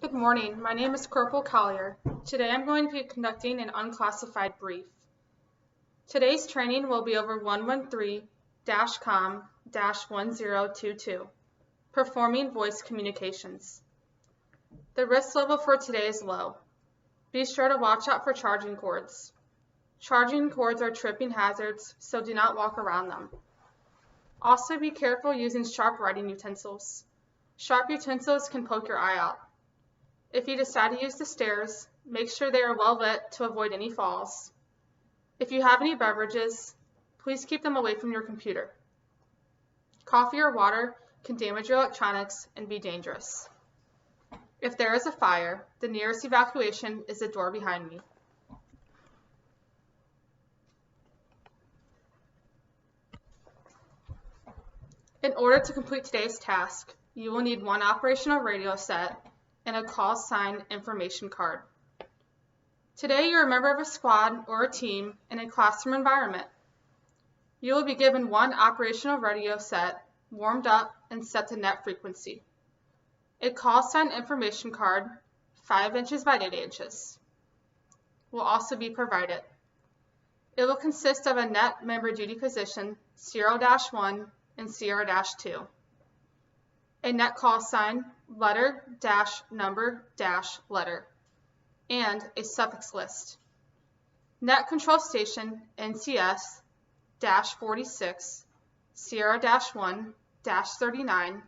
Good morning. My name is Corporal Collier. Today I'm going to be conducting an unclassified brief. Today's training will be over 113-COM-1022, performing voice communications. The risk level for today is low. Be sure to watch out for charging cords. Charging cords are tripping hazards, so do not walk around them. Also be careful using sharp writing utensils. Sharp utensils can poke your eye out. If you decide to use the stairs, make sure they are well lit to avoid any falls. If you have any beverages, please keep them away from your computer. Coffee or water can damage your electronics and be dangerous. If there is a fire, the nearest evacuation is the door behind me. In order to complete today's task, you will need one operational radio set and a call sign information card. Today you're a member of a squad or a team in a classroom environment. You will be given one operational radio set, warmed up and set to net frequency. A call sign information card, 5 inches by 8 inches, will also be provided. It will consist of a net member duty position, 0-1 and 0-2. A net call sign, letter, number, letter, and a suffix list. Net control station, NCS, -46, 0-1, -39,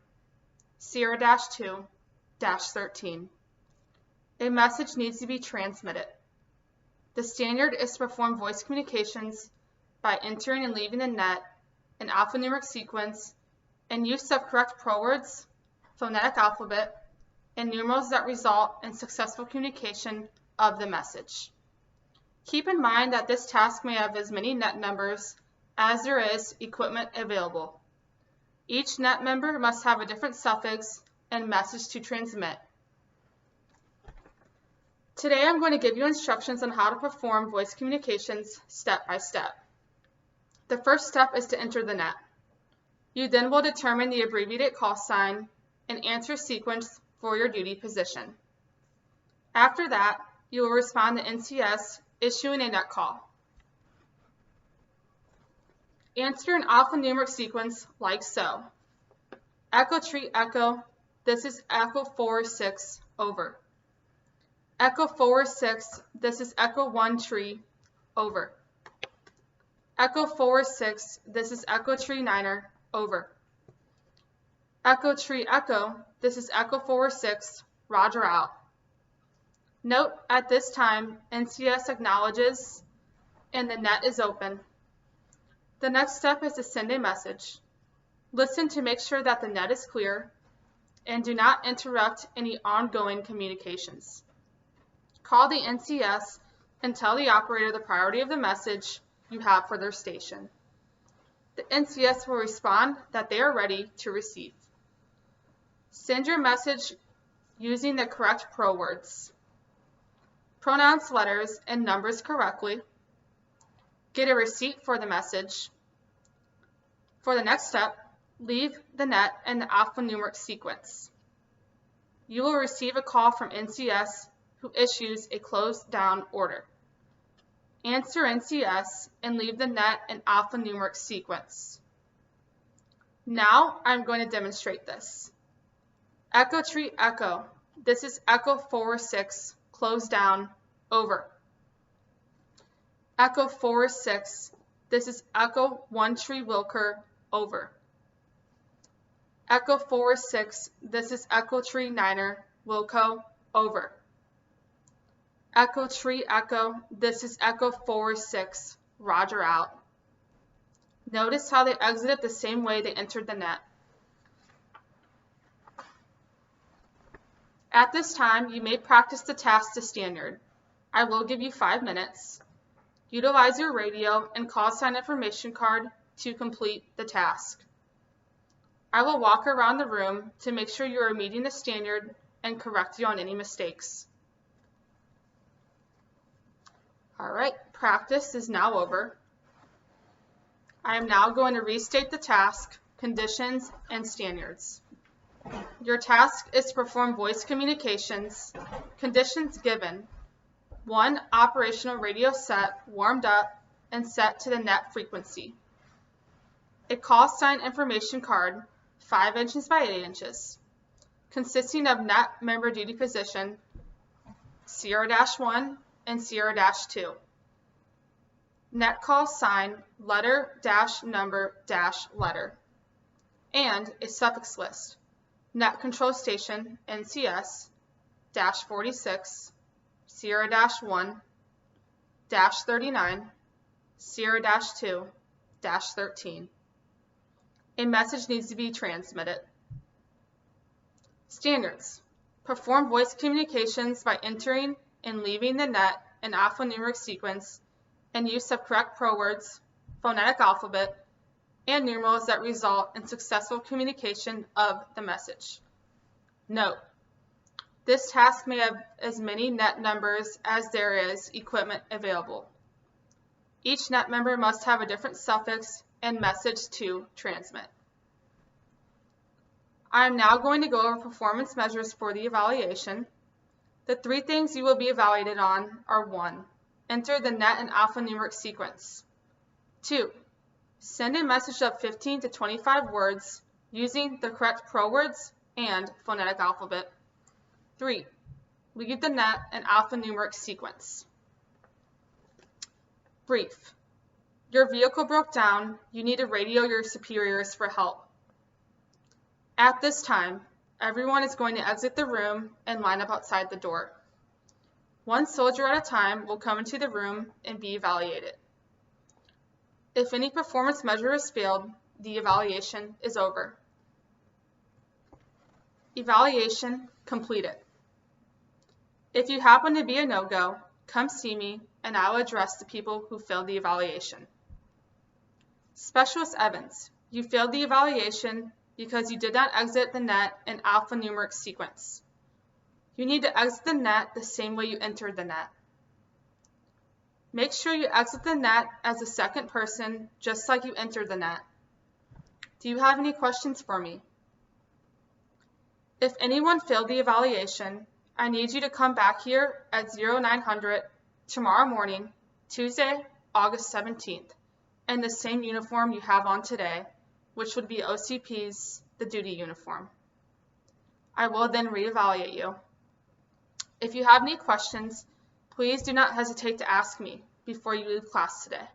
0-2, -13. A message needs to be transmitted. The standard is to perform voice communications by entering and leaving the net an alphanumeric sequence and use of correct pro words, phonetic alphabet, and numerals that result in successful communication of the message. Keep in mind that this task may have as many net members as there is equipment available. Each net member must have a different suffix and message to transmit. Today I'm going to give you instructions on how to perform voice communications step by step. The first step is to enter the net. You then will determine the abbreviated call sign and answer sequence for your duty position. After that, you will respond to NCS issuing a net call. Answer an alphanumeric sequence like so. Echo Tree Echo, this is Echo 4-6, over. Echo 4-6, this is Echo 1 Tree, over. Echo 4-6, this is Echo Tree Niner, over. Echo Tree Echo, this is Echo 4-6, roger out. Note, at this time, NCS acknowledges and the net is open. The next step is to send a message. Listen to make sure that the net is clear and do not interrupt any ongoing communications. Call the NCS and tell the operator the priority of the message you have for their station. The NCS will respond that they are ready to receive. Send your message using the correct pro words. Pronounce letters and numbers correctly. Get a receipt for the message. For the next step, leave the net in the alphanumeric sequence. You will receive a call from NCS who issues a closed down order. Answer NCS and leave the net in alphanumeric sequence. Now I'm going to demonstrate this. Echo Tree Echo, this is Echo 4-6, closed down, over. Echo 4-6, this is Echo 1 Tree Wilker, over. Echo 4-6, this is Echo Tree Niner, Wilco, over. Echo Tree Echo, this is Echo 4-6, roger out. Notice how they exited the same way they entered the net. At this time, you may practice the task to standard. I will give you 5 minutes. Utilize your radio and call sign information card to complete the task. I will walk around the room to make sure you are meeting the standard and correct you on any mistakes. All right, practice is now over. I am now going to restate the task, conditions, and standards. Your task is to perform voice communications. Conditions given. 1. Operational radio set, warmed up, and set to the net frequency. A call sign information card, 5 inches by 8 inches, consisting of net member duty position, Sierra-1 and Sierra-2. Net call sign, letter dash number dash letter. And a suffix list. Net control station, NCS, -46, Sierra-1, -39, Sierra-2, -13. A message needs to be transmitted. Standards. Perform voice communications by entering and leaving the net in alphanumeric sequence and use of correct pro words, phonetic alphabet, and numerals that result in successful communication of the message. Note, this task may have as many net numbers as there is equipment available. Each net member must have a different suffix and message to transmit. I am now going to go over performance measures for the evaluation. The 3 things you will be evaluated on are 1. Enter the net and alphanumeric sequence. 2. Send a message of 15 to 25 words using the correct pro words and phonetic alphabet. 3. Leave the net and alphanumeric sequence. Brief. Your vehicle broke down. You need to radio your superiors for help. At this time, everyone is going to exit the room and line up outside the door. 1 soldier at a time will come into the room and be evaluated. If any performance measure is failed, the evaluation is over. Evaluation completed. If you happen to be a no-go, come see me and I will address the people who failed the evaluation. Specialist Evans, you failed the evaluation because you did not exit the net in alphanumeric sequence. You need to exit the net the same way you entered the net. Make sure you exit the net as a second person, just like you entered the net. Do you have any questions for me? If anyone failed the evaluation, I need you to come back here at 0900 tomorrow morning, Tuesday, August 17th, in the same uniform you have on today, which would be OCP's, the duty uniform. I will then reevaluate you. If you have any questions, please do not hesitate to ask me before you leave class today.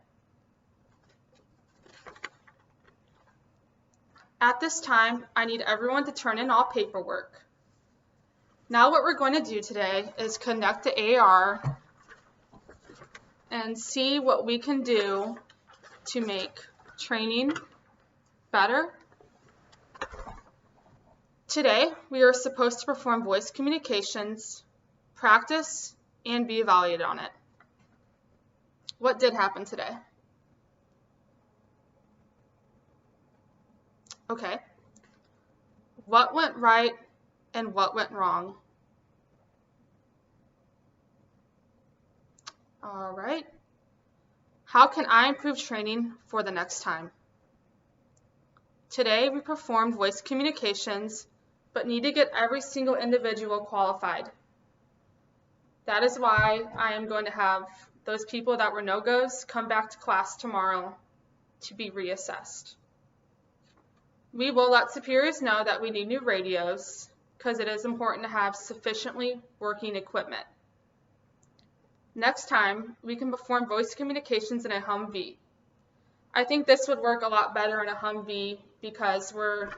At this time, I need everyone to turn in all paperwork. Now what we're going to do today is connect to AR and see what we can do to make training better. Today, we are supposed to perform voice communications, practice, and be evaluated on it. What did happen today? Okay. What went right and what went wrong? All right. How can I improve training for the next time? Today, we performed voice communications, but need to get every single individual qualified. That is why I am going to have those people that were no-goes come back to class tomorrow to be reassessed. We will let superiors know that we need new radios because it is important to have sufficiently working equipment. Next time, we can perform voice communications in a Humvee. I think this would work a lot better in a Humvee because we're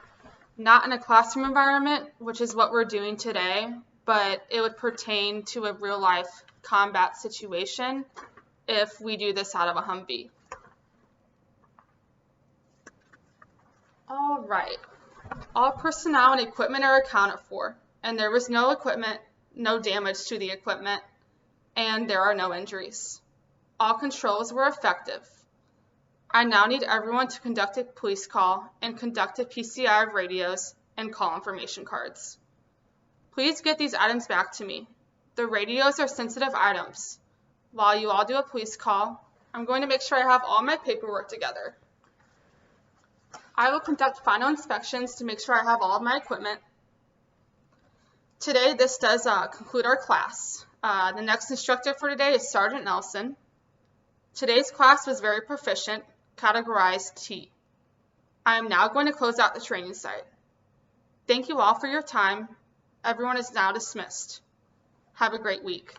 not in a classroom environment, which is what we're doing today, but it would pertain to a real-life combat situation if we do this out of a Humvee. All right. All personnel and equipment are accounted for, and there was no equipment, no damage to the equipment, and there are no injuries. All controls were effective. I now need everyone to conduct a police call and conduct a PCI of radios and call information cards. Please get these items back to me. The radios are sensitive items. While you all do a police call, I'm going to make sure I have all my paperwork together. I will conduct final inspections to make sure I have all of my equipment, Today, this does conclude our class. The next instructor for today is Sergeant Nelson. Today's class was very proficient, categorized T. I am now going to close out the training site. Thank you all for your time. Everyone is now dismissed. Have a great week.